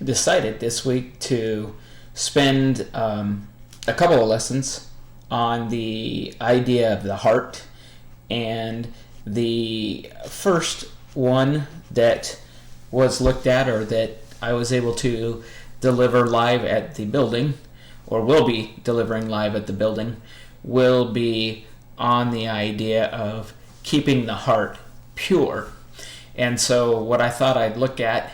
decided this week to spend a couple of lessons on the idea of the heart. And the first one that was looked at, or that I was able to deliver live at the building, or will be delivering live at the building, will be on the idea of keeping the heart pure. And so what I thought I'd look at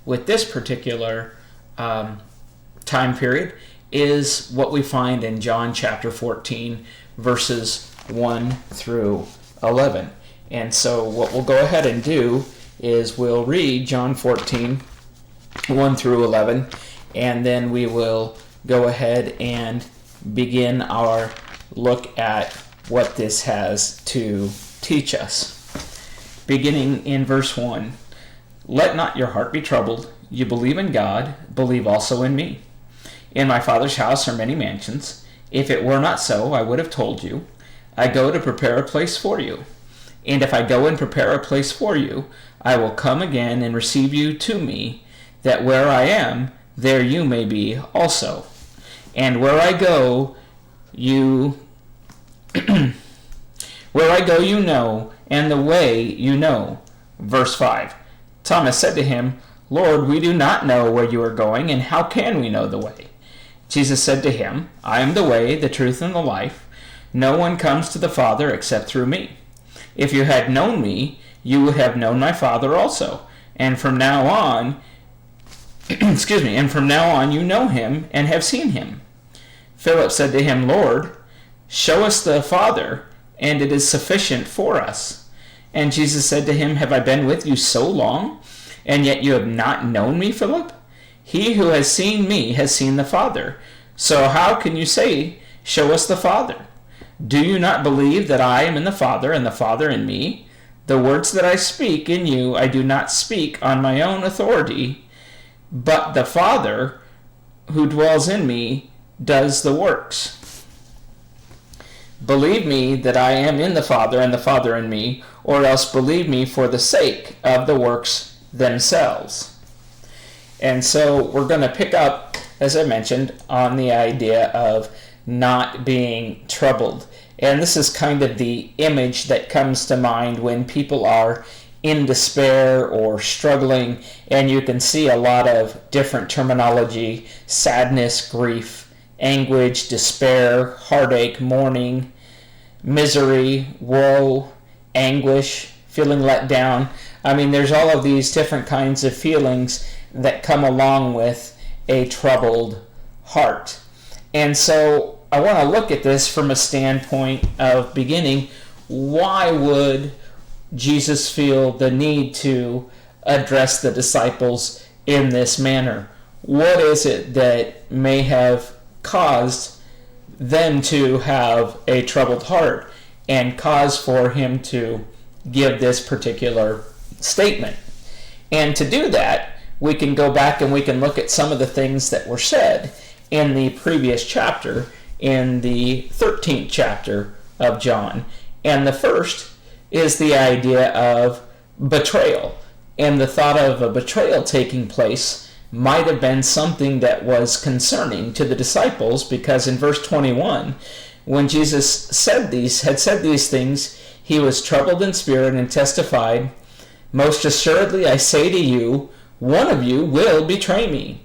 with this particular time period is what we find in John chapter 14, verses 1 through 11. And so what we'll go ahead and do is we'll read John 14, 1 through 11, and then we will go ahead and begin our look at what this has to teach us. Beginning in verse 1, "Let not your heart be troubled. You believe in God, believe also in me. In my Father's house are many mansions. If it were not so, I would have told you. I go to prepare a place for you. And if I go and prepare a place for you, I will come again and receive you to me, that where I am, there you may be also. And where I go, you know, and the way you know." Verse 5, Thomas said to him, "Lord, we do not know where you are going, and how can we know the way?" Jesus said to him, "I am the way, the truth, and the life. No one comes to the Father except through me. If you had known me, you would have known my Father also. And from now on, you know him and have seen him." Philip said to him, "Lord, show us the Father, and it is sufficient for us." And Jesus said to him, "Have I been with you so long, and yet you have not known me, Philip? He who has seen me has seen the Father. So how can you say, 'Show us the Father'? Do you not believe that I am in the Father, and the Father in me? The words that I speak in you I do not speak on my own authority, but the Father who dwells in me does the works. Believe me that I am in the Father, and the Father in me, or else believe me for the sake of the works themselves." And so we're going to pick up, as I mentioned, on the idea of not being troubled. And this is kind of the image that comes to mind when people are in despair or struggling, and you can see a lot of different terminology: sadness, grief, anguish, despair, heartache, mourning, misery, woe, anguish, feeling let down. I mean, there's all of these different kinds of feelings that come along with a troubled heart. And so I want to look at this from a standpoint of beginning, why would Jesus feel the need to address the disciples in this manner? What is it that may have caused them to have a troubled heart and cause for him to give this particular statement? And to do that, we can go back and we can look at some of the things that were said in the previous chapter, in the 13th chapter of John. And the first is the idea of betrayal. And the thought of a betrayal taking place might have been something that was concerning to the disciples, because in verse 21, when Jesus had said these things, he was troubled in spirit and testified, "Most assuredly I say to you, one of you will betray me."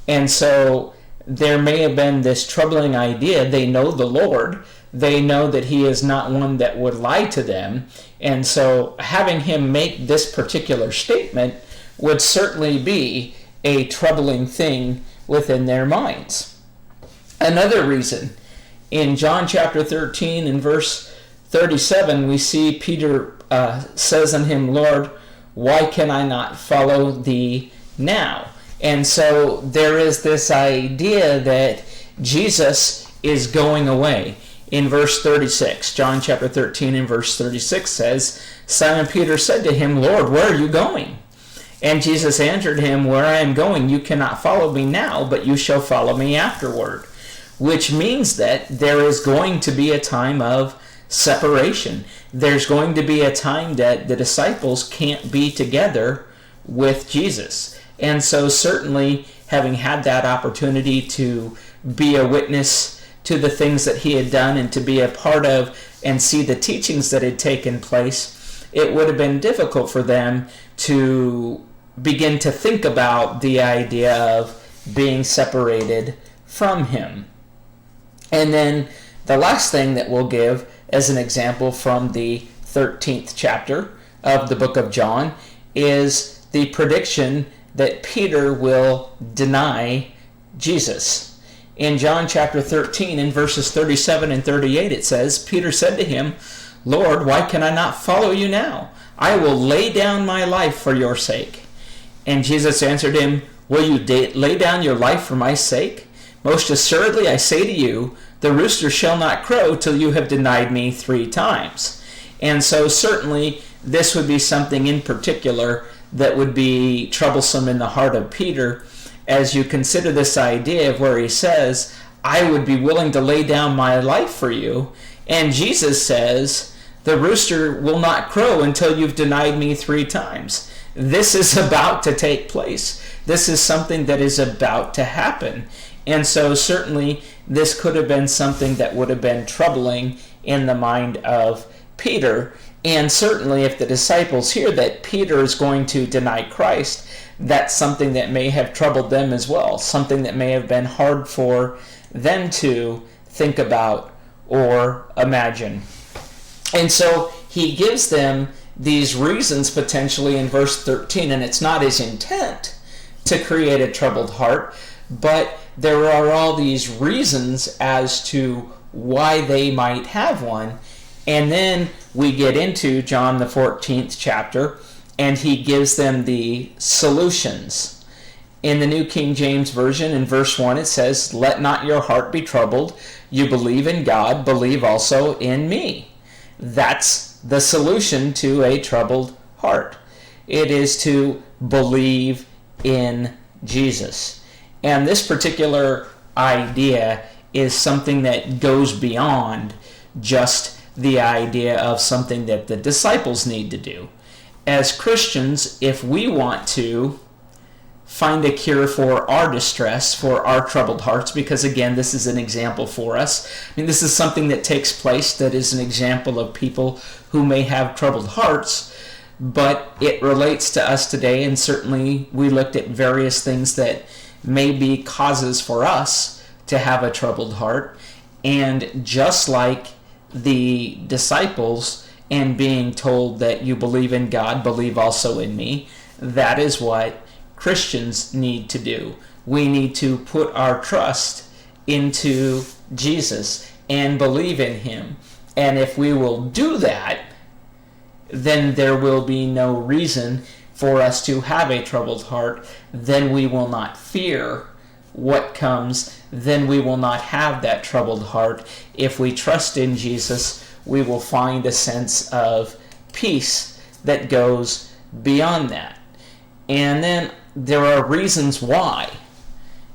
And so there may have been this troubling idea. They know the Lord. They know that he is not one that would lie to them. And so having him make this particular statement would certainly be a troubling thing within their minds. Another reason, in John chapter 13 and verse 37, we see Peter says unto him, "Lord, why can I not follow thee now?" And so there is this idea that Jesus is going away. In verse 36, John chapter 13 and verse 36 says, "Simon Peter said to him, Lord, where are you going?" And Jesus answered him, "Where I am going, you cannot follow me now, but you shall follow me afterward." Which means that there is going to be a time of separation. There's going to be a time that the disciples can't be together with Jesus. And so certainly having had that opportunity to be a witness to the things that he had done and to be a part of and see the teachings that had taken place, it would have been difficult for them to begin to think about the idea of being separated from him. And then the last thing that we'll give as an example from the 13th chapter of the book of John is the prediction that Peter will deny Jesus. In John chapter 13, in verses 37 and 38, it says, Peter said to him, Lord, why can I not follow you now? I will lay down my life for your sake. And Jesus answered him, will you lay down your life for my sake? Most assuredly I say to you, the rooster shall not crow till you have denied me 3 times. And so certainly this would be something in particular that would be troublesome in the heart of Peter, as you consider this idea of where he says, I would be willing to lay down my life for you. And Jesus says, the rooster will not crow until you've denied me 3 times. This is about to take place. This is something that is about to happen. And so certainly this could have been something that would have been troubling in the mind of Peter. And certainly if the disciples hear that Peter is going to deny Christ, that's something that may have troubled them as well, something that may have been hard for them to think about or imagine. And so he gives them these reasons potentially in verse 13, and it's not his intent to create a troubled heart, but there are all these reasons as to why they might have one. And then we get into John the 14th chapter, and he gives them the solutions. In the New King James Version, in verse 1, it says, let not your heart be troubled. You believe in God, believe also in me. That's the solution to a troubled heart. It is to believe in Jesus. And this particular idea is something that goes beyond just the idea of something that the disciples need to do. As Christians, if we want to find a cure for our distress, for our troubled hearts, because again, this is an example for us. I mean, this is something that takes place that is an example of people who may have troubled hearts, but it relates to us today, and certainly we looked at various things that may be causes for us to have a troubled heart. And just like the disciples and being told that you believe in God, believe also in me, that is what Christians need to do. We need to put our trust into Jesus and believe in him. And if we will do that, then there will be no reason for us to have a troubled heart. Then we will not fear what comes. Then we will not have that troubled heart. If we trust in Jesus, we will find a sense of peace that goes beyond that. And then there are reasons why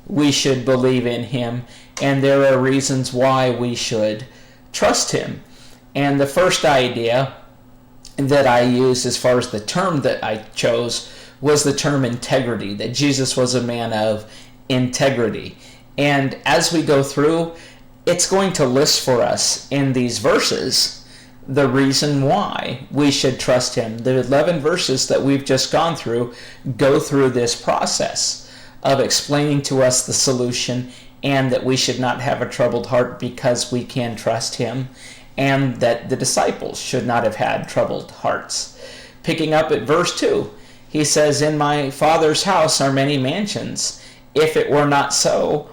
we should believe in him, and there are reasons why we should trust him. And the first idea that I used as far as the term that I chose was the term integrity, that Jesus was a man of integrity. And as we go through, it's going to list for us in these verses the reason why we should trust him. The 11 verses that we've just gone through go through this process of explaining to us the solution, and that we should not have a troubled heart because we can trust him, and that the disciples should not have had troubled hearts. Picking up at verse 2, he says, in my Father's house are many mansions. If it were not so,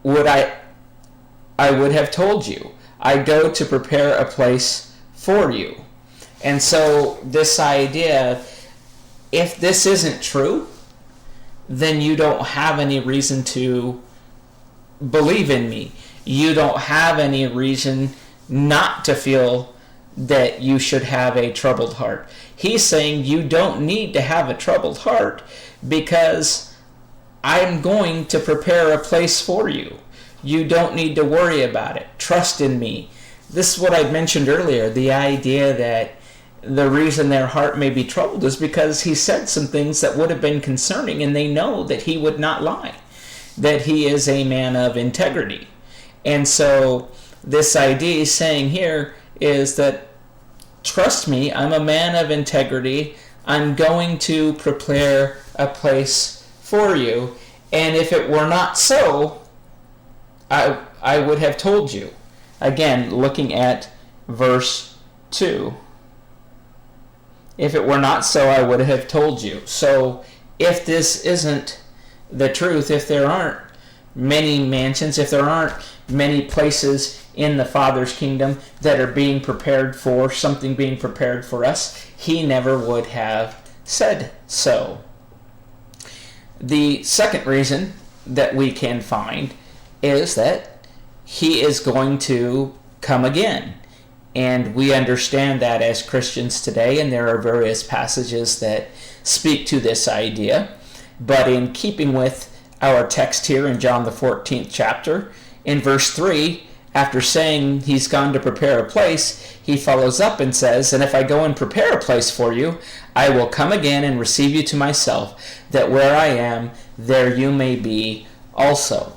I would have told you. I go to prepare a place for you. And so this idea, if this isn't true, then you don't have any reason to believe in me. You don't have any reason not to feel that you should have a troubled heart. He's saying you don't need to have a troubled heart because I'm going to prepare a place for you. You don't need to worry about it. Trust in me. This is what I mentioned earlier, the idea that the reason their heart may be troubled is because he said some things that would have been concerning, and they know that he would not lie. that he is a man of integrity. And so this idea he's saying here is that, trust me, I'm a man of integrity. I'm going to prepare a place for you. And if it were not so, I would have told you. Again, looking at verse 2. If it were not so, I would have told you. So if this isn't the truth, if there aren't many mansions, if there aren't many places in the Father's kingdom that are being prepared for, something being prepared for us, he never would have said so. The second reason that we can find is that he is going to come again. And we understand that as Christians today, and there are various passages that speak to this idea. But in keeping with our text here in John the 14th chapter, in verse 3, after saying he's gone to prepare a place, he follows up and says, and if I go and prepare a place for you, I will come again and receive you to myself, that where I am, there you may be also.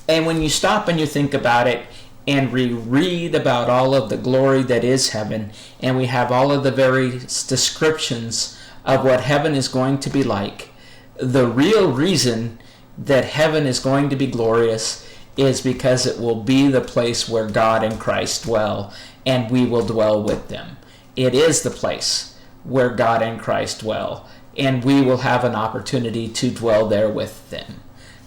And when you stop and you think about it, and we read about all of the glory that is heaven, and we have all of the various descriptions of what heaven is going to be like, the real reason that heaven is going to be glorious is because it will be the place where God and Christ dwell, and we will dwell with them. It is the place where God and Christ dwell, and we will have an opportunity to dwell there with them.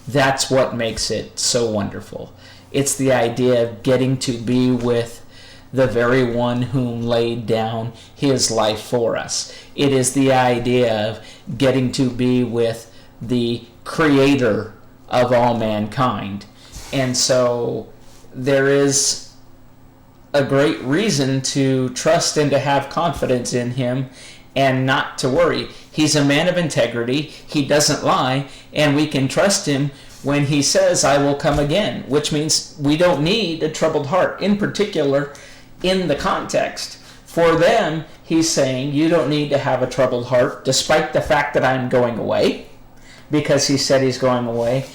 That's what makes it so wonderful. It's the idea of getting to be with the very one whom laid down his life for us. It is the idea of getting to be with the creator of all mankind. And so there is a great reason to trust and to have confidence in him and not to worry. He's a man of integrity. He doesn't lie, and we can trust him when he says, I will come again, which means we don't need a troubled heart. In particular, in the context, for them, he's saying, you don't need to have a troubled heart, despite the fact that I'm going away, because he said he's going away.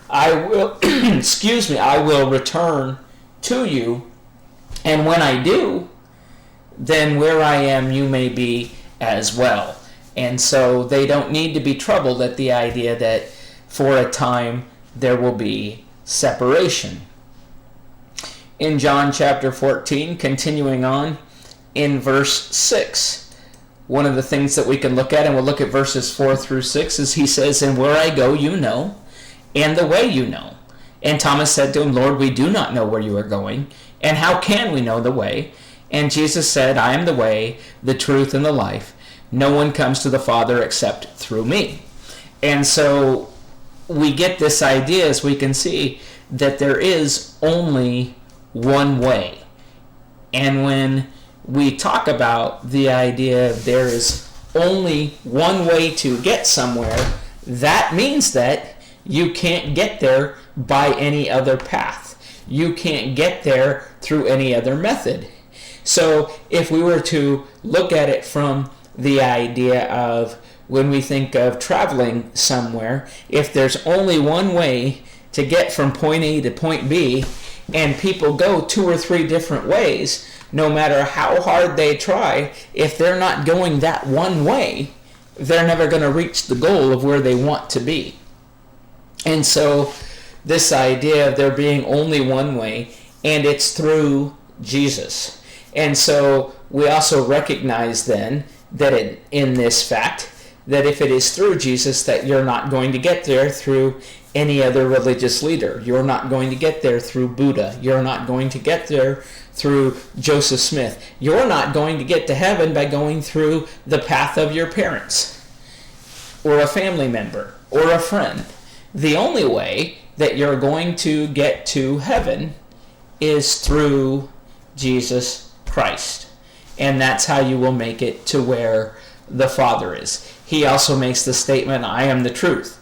I will, I will return to you, and when I do, then where I am, you may be as well. And so they don't need to be troubled at the idea that for a time there will be separation. In John chapter 14, continuing on in verse 6, one of the things that we can look at, and we'll look at verses 4 through 6, is he says, and where I go you know, and the way you know. And Thomas said to him, Lord, we do not know where you are going, and how can we know the way? And Jesus said, I am the way, the truth, and the life. No one comes to the Father except through me. And so we get this idea, as we can see, that there is only one way. And when we talk about the idea there is only one way to get somewhere, that means that you can't get there by any other path. You can't get there through any other method. So if we were to look at it from the idea of when we think of traveling somewhere, if there's only one way to get from point A to point B, and people go 2 or 3 different ways, no matter how hard they try, if they're not going that one way, they're never going to reach the goal of where they want to be. And so this idea of there being only one way, and it's through Jesus. And so we also recognize then that in this fact, that if it is through Jesus, that you're not going to get there through any other religious leader. You're not going to get there through Buddha. You're not going to get there through Joseph Smith. You're not going to get to heaven by going through the path of your parents or a family member or a friend. The only way that you're going to get to heaven is through Jesus Christ. And that's how you will make it to where the Father is. He also makes the statement, I am the truth.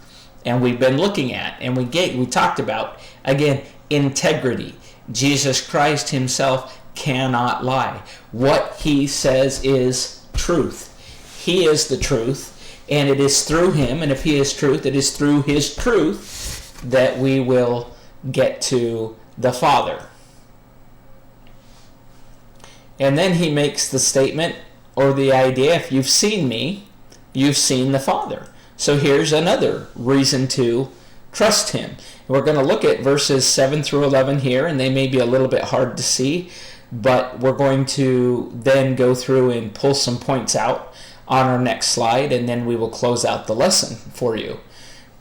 And we've been looking at, and we talked about, again, integrity. Jesus Christ himself cannot lie. What he says is truth. He is the truth, and it is through him, and if he is truth, it is through his truth that we will get to the Father. And then he makes the statement or the idea, if you've seen me, you've seen the Father. So here's another reason to trust him. We're going to look at verses 7 through 11 here, and they may be a little bit hard to see, but we're going to then go through and pull some points out on our next slide, and then we will close out the lesson for you.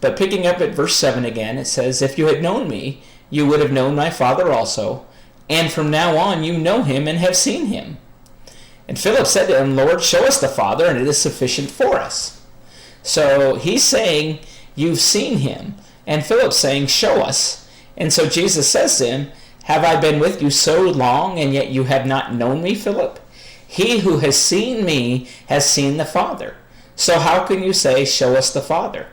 But picking up at verse 7 again, it says, "If you had known me, you would have known my Father also, and from now on you know him and have seen him." And Philip said to him, "Lord, show us the Father, and it is sufficient for us." So he's saying, you've seen him. And Philip's saying, show us. And so Jesus says to him, "Have I been with you so long, and yet you have not known me, Philip? He who has seen me has seen the Father. So how can you say, show us the Father?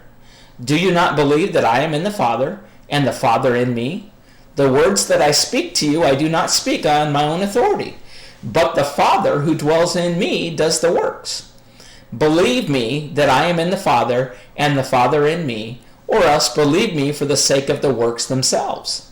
Do you not believe that I am in the Father, and the Father in me? The words that I speak to you, I do not speak on my own authority, but the Father who dwells in me does the works. Believe me that I am in the Father, and the Father in me, or else believe me for the sake of the works themselves.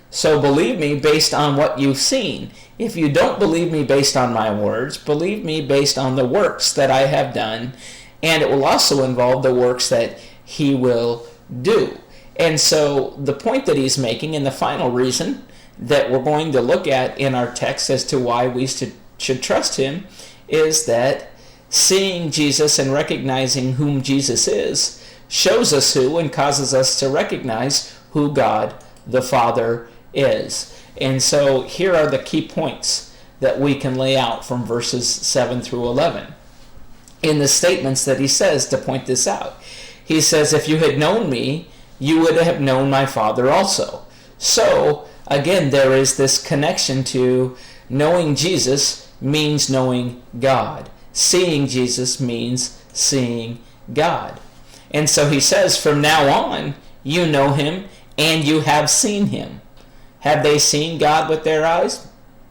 So believe me based on what you've seen. If you don't believe me based on my words, believe me based on the works that I have done, and it will also involve the works that he will do." And so the point that he's making, and the final reason that we're going to look at in our text as to why we should trust him, is that seeing Jesus and recognizing whom Jesus is shows us who and causes us to recognize who God the Father is. And so here are the key points that we can lay out from verses 7 through 11 in the statements that he says to point this out. He says, "If you had known me, you would have known my Father also." So again, there is this connection to knowing Jesus means knowing God. Seeing Jesus means seeing God. And so he says, from now on, you know him and you have seen him. Have they seen God with their eyes?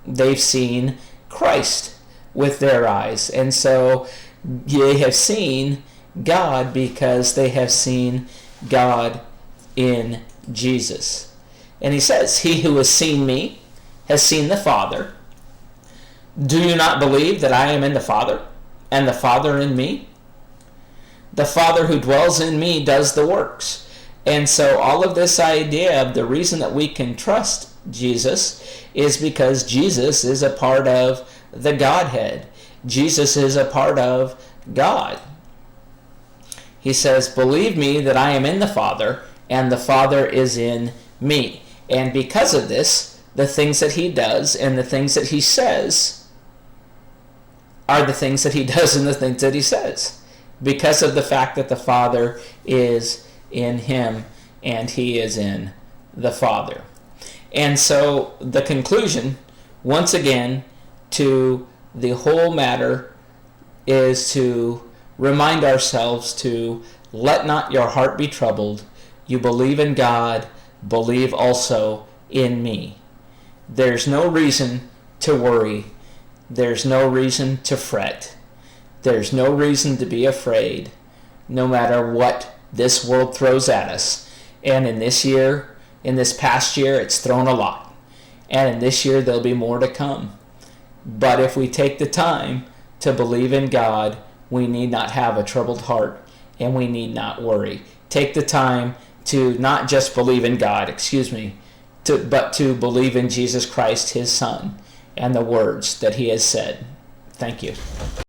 They've seen Christ with their eyes. And so they have seen God because they have seen God in Jesus. And he says, "He who has seen me has seen the Father. Do you not believe that I am in the Father, and the Father in me? The Father who dwells in me does the works." And so all of this idea of the reason that we can trust Jesus is because Jesus is a part of the Godhead. Jesus is a part of God. He says, "Believe me that I am in the Father, and the Father is in me." And because of this, the things that he does and the things that he says are the things that he does and the things that he says, because of the fact that the Father is in him and he is in the Father. And so the conclusion, once again, to the whole matter is to remind ourselves to let not your heart be troubled. You believe in God, believe also in me. There's no reason to worry. There's no reason to fret. There's no reason to be afraid, no matter what this world throws at us. And in this past year, it's thrown a lot. And in this year, there'll be more to come. But if we take the time to believe in God, we need not have a troubled heart, and we need not worry. Take the time to not just believe in God, but to believe in Jesus Christ, his Son, and the words that he has said. Thank you.